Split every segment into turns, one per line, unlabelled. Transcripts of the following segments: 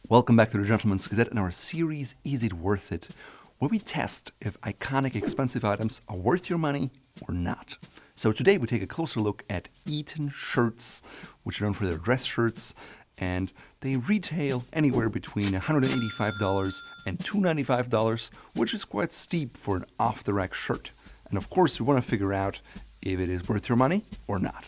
Welcome back to the Gentleman's Gazette and our series, Is It Worth It?, where we test if iconic expensive items are worth your money or not. So today we take a closer look at Eton shirts, which are known for their dress shirts, and they retail anywhere between $185 and $295, which is quite steep for an off-the-rack shirt. And of course we want to figure out if it is worth your money or not.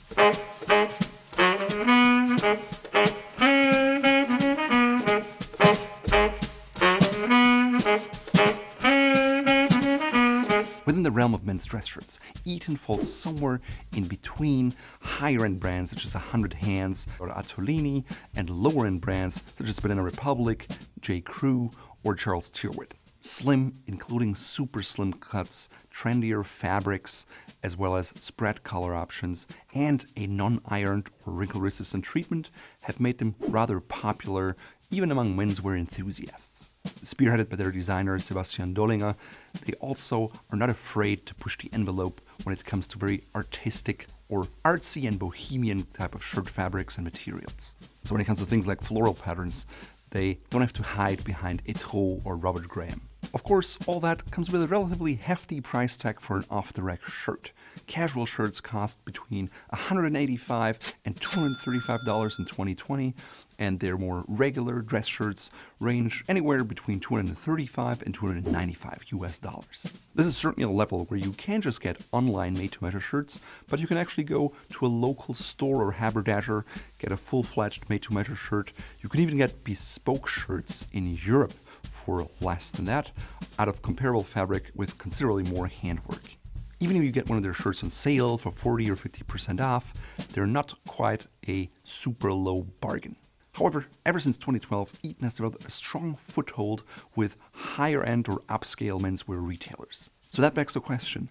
Within the realm of men's dress shirts, Eton falls somewhere in between higher-end brands such as 100 Hands or Attolini and lower-end brands such as Banana Republic, J. Crew, or Charles Tyrwhitt. Slim, including super slim cuts, trendier fabrics, as well as spread color options, and a non-ironed or wrinkle-resistant treatment have made them rather popular even among menswear enthusiasts. Spearheaded by their designer Sebastian Dollinger, they also are not afraid to push the envelope when it comes to very artistic or artsy and bohemian type of shirt fabrics and materials. So when it comes to things like floral patterns, they don't have to hide behind Eton or Robert Graham. Of course, all that comes with a relatively hefty price tag for an off-the-rack shirt. Casual shirts cost between $185 and $235 in 2020, and their more regular dress shirts range anywhere between $235 and $295 US. This is certainly a level where you can't just get online made-to-measure shirts, but you can actually go to a local store or haberdasher, get a full-fledged made-to-measure shirt. You can even get bespoke shirts in Europe for less than that, out of comparable fabric with considerably more handwork. Even if you get one of their shirts on sale for 40 or 50% off, they're not quite a super low bargain. However, ever since 2012, Eton has developed a strong foothold with higher-end or upscale menswear retailers. So that begs the question,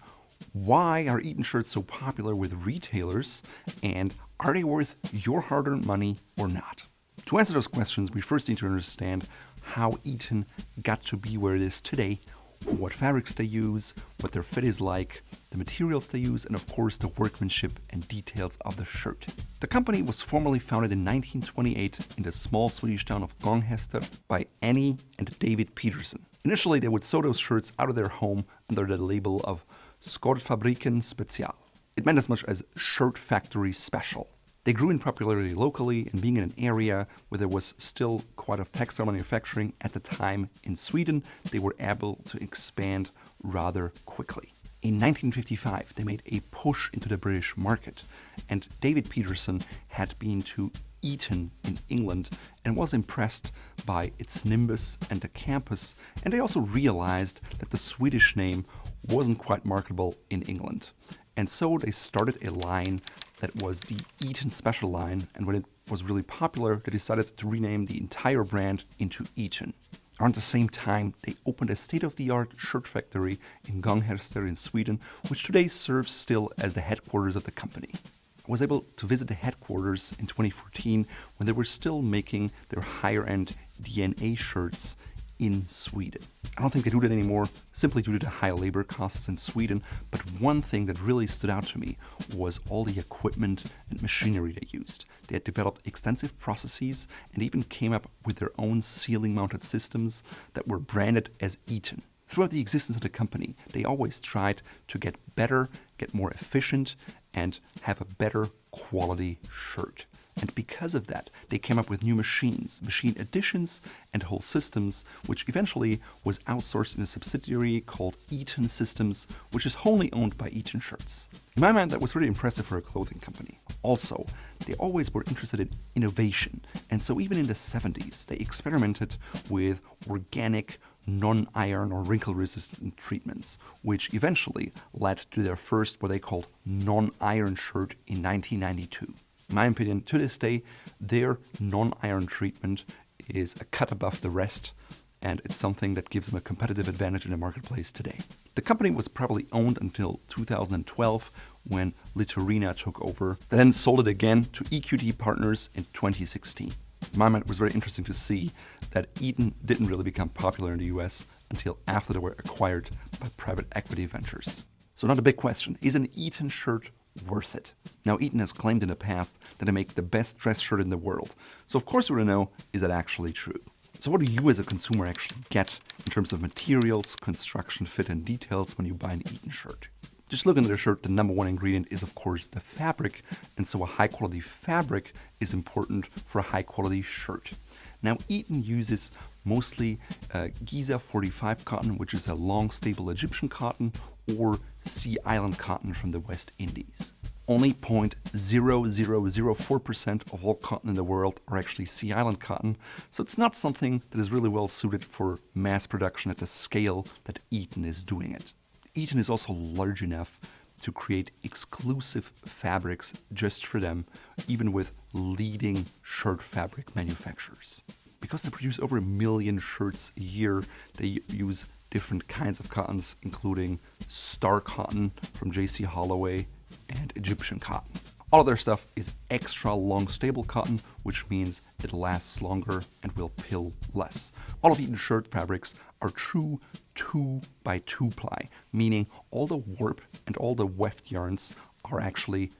why are Eton shirts so popular with retailers, and are they worth your hard-earned money or not? To answer those questions, we first need to understand how Eton got to be where it is today, what fabrics they use, what their fit is like, the materials they use, and of course the workmanship and details of the shirt. The company was formally founded in 1928 in the small Swedish town of Oster by Annie and David Peterson. Initially, they would sew those shirts out of their home under the label of Skordfabriken Special. It meant as much as Shirt Factory Special. They grew in popularity locally, and being in an area where there was still quite a textile manufacturing at the time in Sweden, they were able to expand rather quickly. In 1955, they made a push into the British market, and David Peterson had been to Eton in England and was impressed by its nimbus and the campus, and they also realized that the Swedish name wasn't quite marketable in England. And so they started a line that was the Eton Special line, and when it was really popular, they decided to rename the entire brand into Eton. Around the same time, they opened a state-of-the-art shirt factory in Oster in Sweden, which today serves still as the headquarters of the company. I was able to visit the headquarters in 2014 when they were still making their higher-end DNA shirts in Sweden. I don't think they do that anymore, simply due to the high labor costs in Sweden, but one thing that really stood out to me was all the equipment and machinery they used. They had developed extensive processes and even came up with their own ceiling-mounted systems that were branded as Eton. Throughout the existence of the company, they always tried to get better, get more efficient, and have a better quality shirt. And because of that, they came up with new machines, machine additions, and whole systems, which eventually was outsourced in a subsidiary called Eton Systems, which is wholly owned by Eton Shirts. In my mind, that was really impressive for a clothing company. Also, they always were interested in innovation, and so even in the 70s, they experimented with organic, non-iron or wrinkle-resistant treatments, which eventually led to their first what they called non-iron shirt in 1992. In my opinion, to this day, their non-iron treatment is a cut above the rest, and it's something that gives them a competitive advantage in the marketplace today. The company was probably owned until 2012, when Litorina took over. They then sold it again to EQT Partners in 2016. In my mind, it was very interesting to see that Eton didn't really become popular in the US until after they were acquired by private equity ventures. So now the big question, is an Eton shirt worth it? Now, Eton has claimed in the past that they make the best dress shirt in the world. So of course we want to know, is that actually true? So what do you as a consumer actually get in terms of materials, construction, fit, and details when you buy an Eton shirt? Just looking at the shirt, the number one ingredient is of course the fabric, and so a high quality fabric is important for a high quality shirt. Now Eton uses mostly Giza 45 cotton, which is a long stable Egyptian cotton, or Sea Island cotton from the West Indies. Only 0.0004% of all cotton in the world are actually Sea Island cotton, so it's not something that is really well suited for mass production at the scale that Eton is doing it. Eton is also large enough to create exclusive fabrics just for them, even with leading shirt fabric manufacturers. Because they produce over 1 million shirts a year, they use different kinds of cottons, including Star cotton from J.C. Holloway and Egyptian cotton. All of their stuff is extra long stable cotton, which means it lasts longer and will pill less. All of Eton shirt fabrics are true 2x2 ply, meaning all the warp and all the weft yarns are actually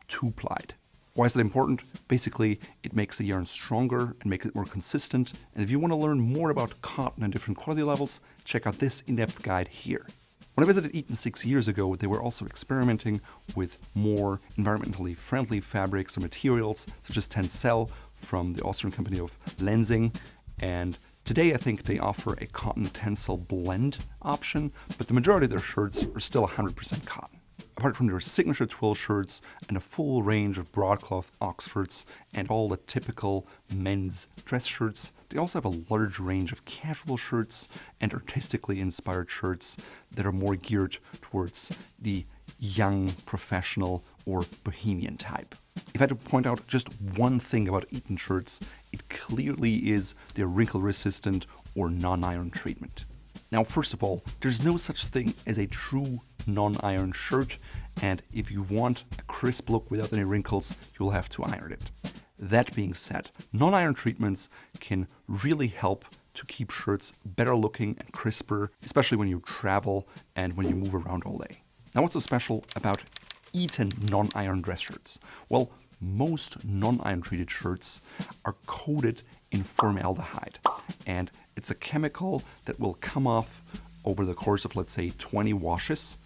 2-plied. Why is that important? Basically, it makes the yarn stronger and makes it more consistent. And if you want to learn more about cotton and different quality levels, check out this in-depth guide here. When I visited Eton 6 years ago, they were also experimenting with more environmentally friendly fabrics or materials, such as Tencel from the Austrian company of Lenzing. And today I think they offer a cotton Tencel blend option, but the majority of their shirts are still 100% cotton. Apart from their signature twill shirts and a full range of broadcloth Oxfords and all the typical men's dress shirts, they also have a large range of casual shirts and artistically inspired shirts that are more geared towards the young professional or bohemian type. If I had to point out just one thing about Eton shirts, it clearly is their wrinkle-resistant or non-iron treatment. Now, first of all, there's no such thing as a true non-iron shirt, and if you want a crisp look without any wrinkles, you'll have to iron it. That being said, non-iron treatments can really help to keep shirts better looking and crisper, especially when you travel and when you move around all day. Now, what's so special about Eton non-iron dress shirts? Well, most non-iron treated shirts are coated in formaldehyde, and it's a chemical that will come off over the course of, let's say, 20 washes,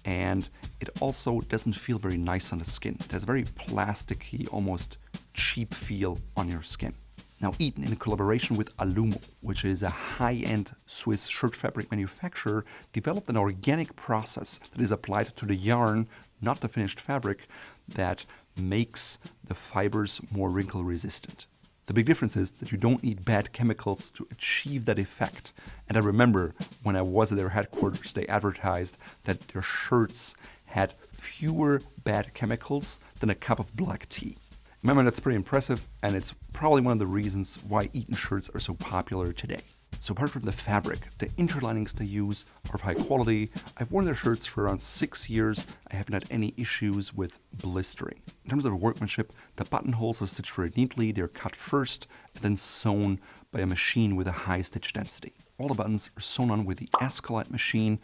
and it also doesn't feel very nice on the skin. It has a very plasticky, almost cheap feel on your skin. Now, Eton, in collaboration with Alumo, which is a high-end Swiss shirt fabric manufacturer, developed an organic process that is applied to the yarn, not the finished fabric, that makes the fibers more wrinkle resistant. The big difference is that you don't need bad chemicals to achieve that effect. And I remember when I was at their headquarters, they advertised that their shirts had fewer bad chemicals than a cup of black tea. Remember, that's pretty impressive, and it's probably one of the reasons why Eton shirts are so popular today. So apart from the fabric, the interlinings they use are of high quality. I've worn their shirts for around 6 years. I haven't had any issues with blistering. In terms of workmanship, the buttonholes are stitched very neatly. They're cut first and then sewn by a machine with a high stitch density. All the buttons are sewn on with the Escalite machine,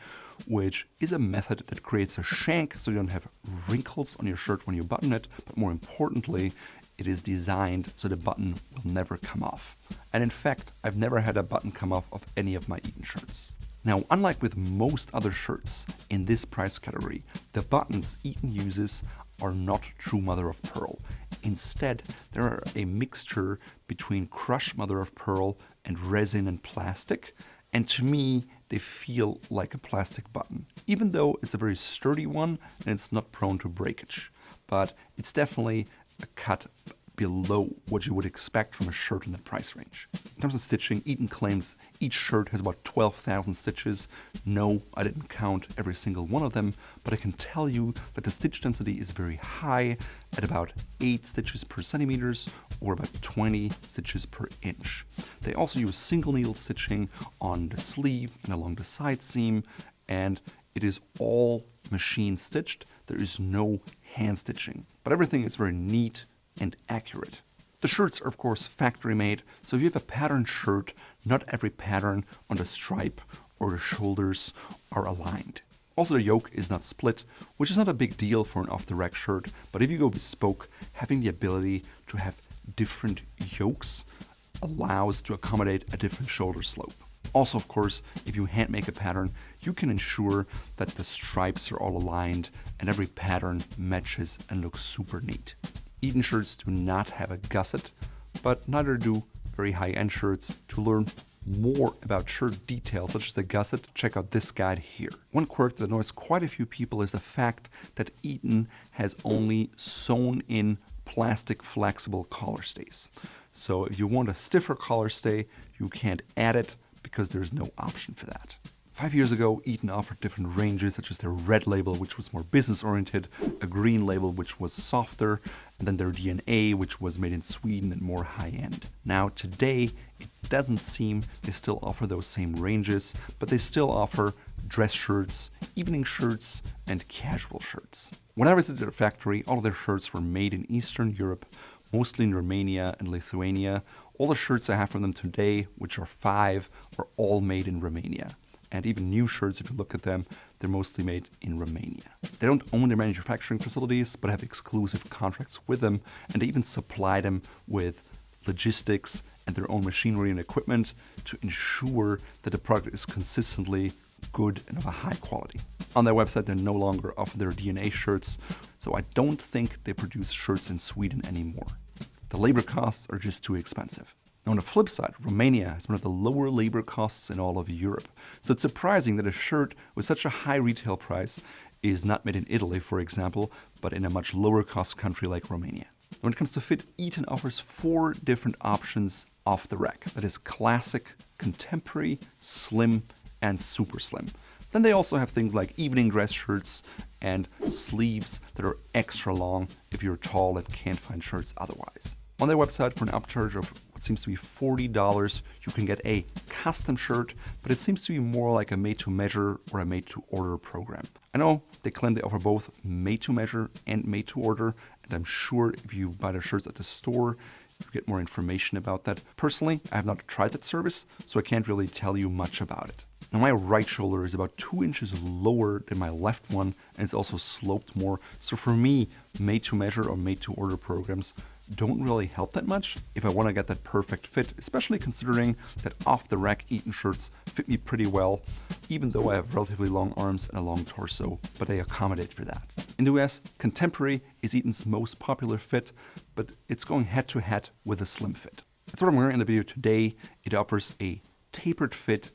which is a method that creates a shank so you don't have wrinkles on your shirt when you button it, but more importantly, it is designed so the button will never come off. And in fact, I've never had a button come off of any of my Eton shirts. Now, unlike with most other shirts in this price category, the buttons Eton uses are not true mother of pearl. Instead, they are a mixture between crushed mother of pearl and resin and plastic, and to me, they feel like a plastic button, even though it's a very sturdy one and it's not prone to breakage. But it's definitely a cut below what you would expect from a shirt in that price range. In terms of stitching, Eton claims each shirt has about 12,000 stitches. No, I didn't count every single one of them, but I can tell you that the stitch density is very high at about 8 stitches per centimeters or about 20 stitches per inch. They also use single needle stitching on the sleeve and along the side seam, and it is all machine stitched. There is no hand stitching, but everything is very neat and accurate. The shirts are of course factory made, so if you have a patterned shirt, not every pattern on the stripe or the shoulders are aligned. Also, the yoke is not split, which is not a big deal for an off-the-rack shirt, but if you go bespoke, having the ability to have different yokes allows to accommodate a different shoulder slope. Also, of course, if you hand make a pattern, you can ensure that the stripes are all aligned and every pattern matches and looks super neat. Eton shirts do not have a gusset, but neither do very high-end shirts. To learn more about shirt details such as the gusset, check out this guide here. One quirk that annoys quite a few people is the fact that Eton has only sewn in plastic flexible collar stays. So if you want a stiffer collar stay, you can't add it because there's no option for that. 5 years ago, Eton offered different ranges, such as their red label, which was more business-oriented, a green label, which was softer, and then their DNA, which was made in Sweden and more high-end. Now, today, it doesn't seem they still offer those same ranges, but they still offer dress shirts, evening shirts, and casual shirts. When I visited their factory, all of their shirts were made in Eastern Europe, mostly in Romania and Lithuania. All the shirts I have from them today, which are 5, are all made in Romania. And even new shirts, if you look at them, they're mostly made in Romania. They don't own their manufacturing facilities, but have exclusive contracts with them, and they even supply them with logistics and their own machinery and equipment to ensure that the product is consistently good and of a high quality. On their website, they no longer offer their DNA shirts, so I don't think they produce shirts in Sweden anymore. The labor costs are just too expensive. Now, on the flip side, Romania has one of the lower labor costs in all of Europe. So it's surprising that a shirt with such a high retail price is not made in Italy, for example, but in a much lower cost country like Romania. When it comes to fit, Eton offers 4 different options off the rack. That is classic, contemporary, slim, and super slim. Then they also have things like evening dress shirts and sleeves that are extra long if you're tall and can't find shirts otherwise. On their website, for an upcharge of what seems to be $40, you can get a custom shirt, but it seems to be more like a made-to-measure or a made-to-order program. I know they claim they offer both made-to-measure and made-to-order, and I'm sure if you buy their shirts at the store, you get more information about that. Personally, I have not tried that service, so I can't really tell you much about it. Now, my right shoulder is about 2 inches lower than my left one, and it's also sloped more. So for me, made-to-measure or made-to-order programs don't really help that much if I want to get that perfect fit, especially considering that off-the-rack Eton shirts fit me pretty well, even though I have relatively long arms and a long torso, but they accommodate for that. In the US, contemporary is Eton's most popular fit, but it's going head-to-head with a slim fit. That's what I'm wearing in the video today. It offers a tapered fit,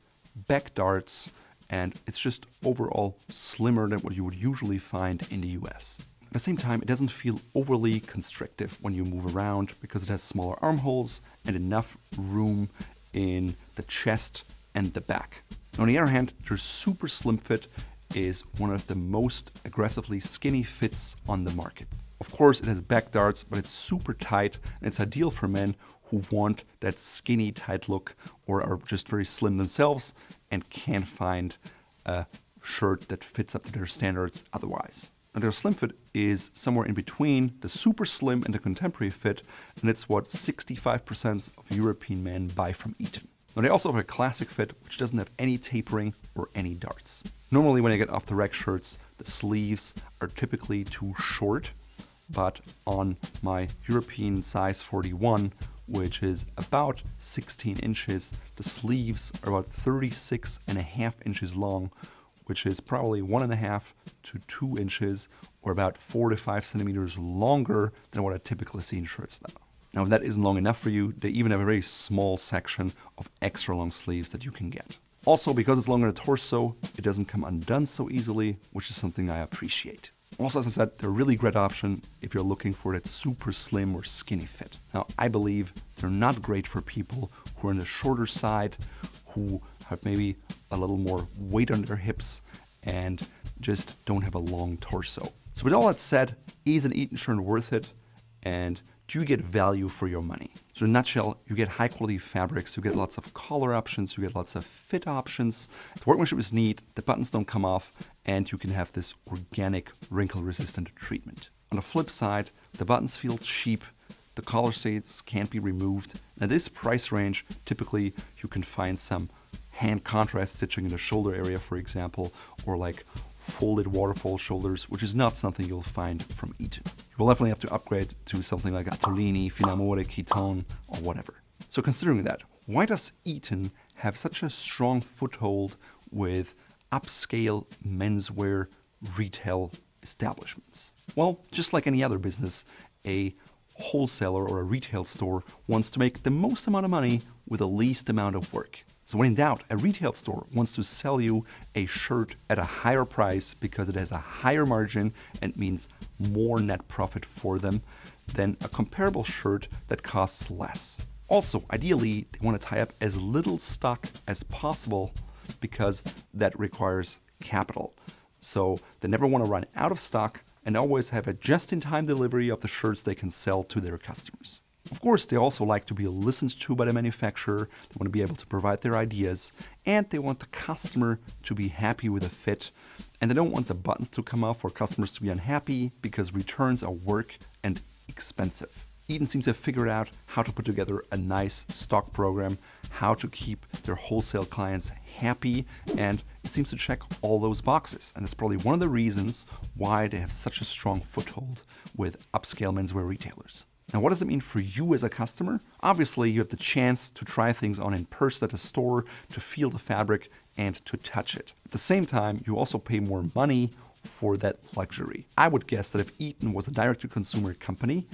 back darts, and it's just overall slimmer than what you would usually find in the US. At the same time, it doesn't feel overly constrictive when you move around because it has smaller armholes and enough room in the chest and the back. On the other hand, their super slim fit is one of the most aggressively skinny fits on the market. Of course, it has back darts, but it's super tight and it's ideal for men who want that skinny tight look or are just very slim themselves and can't find a shirt that fits up to their standards otherwise. And their slim fit is somewhere in between the super slim and the contemporary fit, and it's what 65% of European men buy from Eton. Now, they also have a classic fit, which doesn't have any tapering or any darts. Normally, when I get off the rack shirts, the sleeves are typically too short, but on my European size 41, which is about 16 inches, the sleeves are about 36.5 inches long, which is probably 1.5 to 2 inches, or about 4 to 5 centimeters longer than what I typically see in shirts now. Now, if that isn't long enough for you, they even have a very small section of extra long sleeves that you can get. Also, because it's longer in the torso, it doesn't come undone so easily, which is something I appreciate. Also, as I said, they're a really great option if you're looking for that super slim or skinny fit. Now, I believe they're not great for people who are on the shorter side, who have maybe a little more weight on their hips and just don't have a long torso. So with all that said, is an Eton shirt worth it? And do you get value for your money? So in a nutshell, you get high quality fabrics, you get lots of color options, you get lots of fit options. The workmanship is neat, the buttons don't come off, and you can have this organic wrinkle resistant treatment. On the flip side, the buttons feel cheap, the collar stays can't be removed. Now this price range, typically you can find some hand contrast stitching in the shoulder area, for example, or like folded waterfall shoulders, which is not something you'll find from Eton. You will definitely have to upgrade to something like Atolini, Finamore, Eton, or whatever. So considering that, why does Eton have such a strong foothold with upscale menswear retail establishments? Well, just like any other business, a wholesaler or a retail store wants to make the most amount of money with the least amount of work. So when in doubt, a retail store wants to sell you a shirt at a higher price because it has a higher margin and means more net profit for them than a comparable shirt that costs less. Also, ideally, they want to tie up as little stock as possible because that requires capital. So they never want to run out of stock and always have a just-in-time delivery of the shirts they can sell to their customers. Of course, they also like to be listened to by the manufacturer, they want to be able to provide their ideas, and they want the customer to be happy with the fit, and they don't want the buttons to come off or customers to be unhappy because returns are work and expensive. Eton seems to have figured out how to put together a nice stock program, how to keep their wholesale clients happy, and it seems to check all those boxes. And that's probably one of the reasons why they have such a strong foothold with upscale menswear retailers. Now, what does it mean for you as a customer? Obviously, you have the chance to try things on in person at a store, to feel the fabric, and to touch it. At the same time, you also pay more money for that luxury. I would guess that if Eton was a direct-to-consumer company,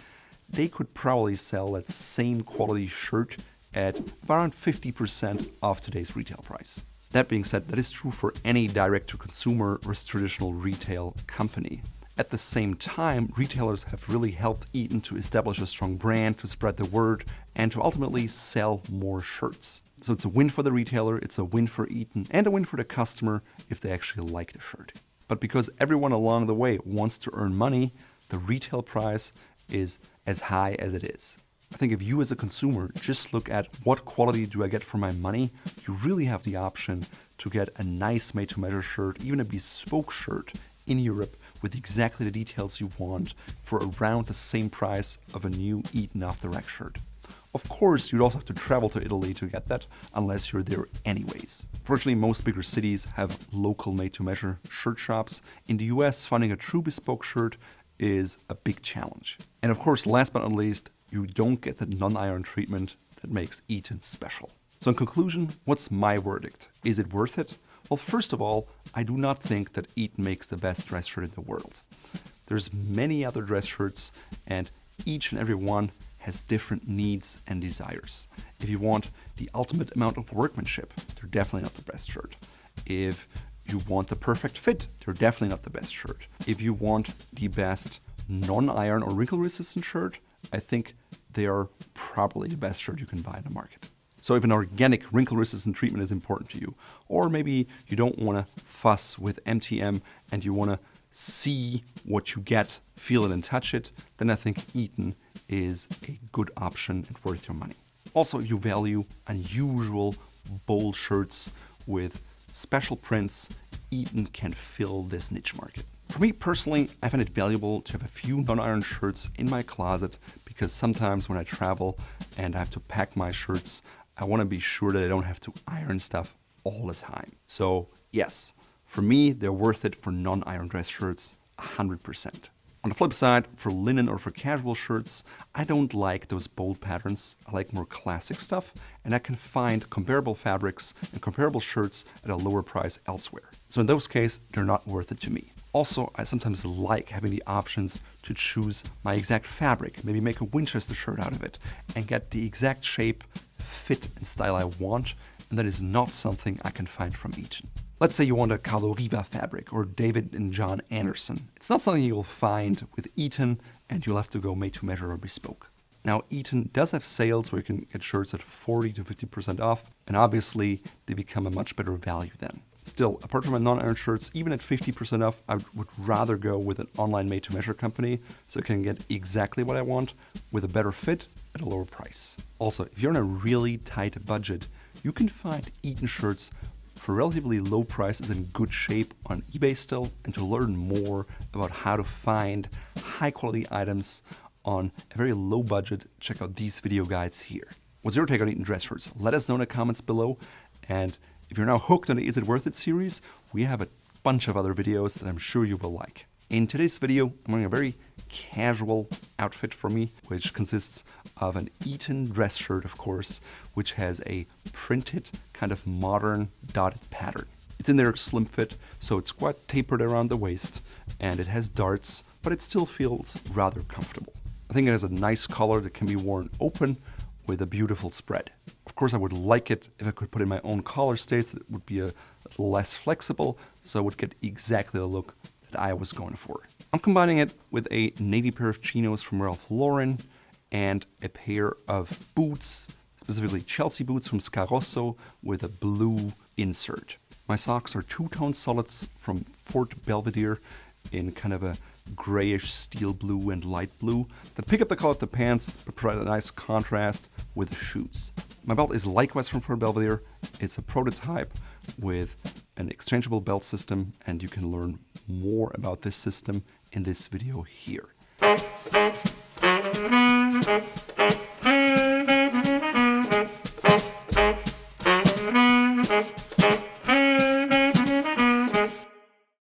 they could probably sell that same quality shirt at around 50% of today's retail price. That being said, that is true for any direct-to-consumer or traditional retail company. At the same time, retailers have really helped Eton to establish a strong brand, to spread the word, and to ultimately sell more shirts. So it's a win for the retailer, it's a win for Eton, and a win for the customer if they actually like the shirt. But because everyone along the way wants to earn money, the retail price is as high as it is. I think if you as a consumer just look at what quality do I get for my money, you really have the option to get a nice made-to-measure shirt, even a bespoke shirt in Europe with exactly the details you want for around the same price of a new Eton off-the-rack shirt. Of course, you'd also have to travel to Italy to get that, unless you're there anyways. Fortunately, most bigger cities have local made-to-measure shirt shops. In the US, finding a true bespoke shirt is a big challenge. And of course, last but not least, you don't get the non-iron treatment that makes Eton special. So in conclusion, what's my verdict? Is it worth it? Well, first of all, I do not think that Eton makes the best dress shirt in the world. There's many other dress shirts, and each and every one has different needs and desires. If you want the ultimate amount of workmanship, they're definitely not the best shirt. If you want the perfect fit, they're definitely not the best shirt. If you want the best non-iron or wrinkle-resistant shirt, I think they are probably the best shirt you can buy in the market. So if an organic wrinkle-resistant treatment is important to you, or maybe you don't want to fuss with MTM and you want to see what you get, feel it and touch it, then I think Eton is a good option and worth your money. Also, if you value unusual, bold shirts with special prints, Eton can fill this niche market. For me personally, I find it valuable to have a few non-iron shirts in my closet because sometimes when I travel and I have to pack my shirts, I want to be sure that I don't have to iron stuff all the time. So yes, for me, they're worth it for non-iron dress shirts 100%. On the flip side, for linen or for casual shirts, I don't like those bold patterns. I like more classic stuff, and I can find comparable fabrics and comparable shirts at a lower price elsewhere. So in those cases, they're not worth it to me. Also, I sometimes like having the options to choose my exact fabric, maybe make a Winchester shirt out of it, and get the exact shape, fit, and style I want, and that is not something I can find from Eton. Let's say you want a Carlo Riva fabric or David and John Anderson. It's not something you'll find with Eton, and you'll have to go made to measure or bespoke. Now, Eton does have sales where you can get shirts at 40 to 50% off, and obviously they become a much better value then. Still, apart from my non-iron shirts, even at 50% off, I would rather go with an online made-to-measure company so I can get exactly what I want with a better fit at a lower price. Also, if you're on a really tight budget, you can find Eton shirts for relatively low prices in good shape on eBay still. And to learn more about how to find high-quality items on a very low budget, check out these video guides here. What's your take on Eton dress shirts? Let us know in the comments below. And if you're now hooked on the Is It Worth It series, we have a bunch of other videos that I'm sure you will like. In today's video, I'm wearing a very casual outfit for me, which consists of an Eton dress shirt, of course, which has a printed kind of modern dotted pattern. It's in their slim fit, so it's quite tapered around the waist, and it has darts, but it still feels rather comfortable. I think it has a nice collar that can be worn open with a beautiful spread. Of course, I would like it if I could put in my own collar stays. It would be a little less flexible, so I would get exactly the look that I was going for. I'm combining it with a navy pair of chinos from Ralph Lauren and a pair of boots, specifically Chelsea boots from Scarosso with a blue insert. My socks are two-tone solids from Fort Belvedere in kind of a grayish steel blue and light blue that pick up the color of the pants but provide a nice contrast with the shoes. My belt is likewise from Fort Belvedere. It's a prototype with an exchangeable belt system, and you can learn more about this system in this video here.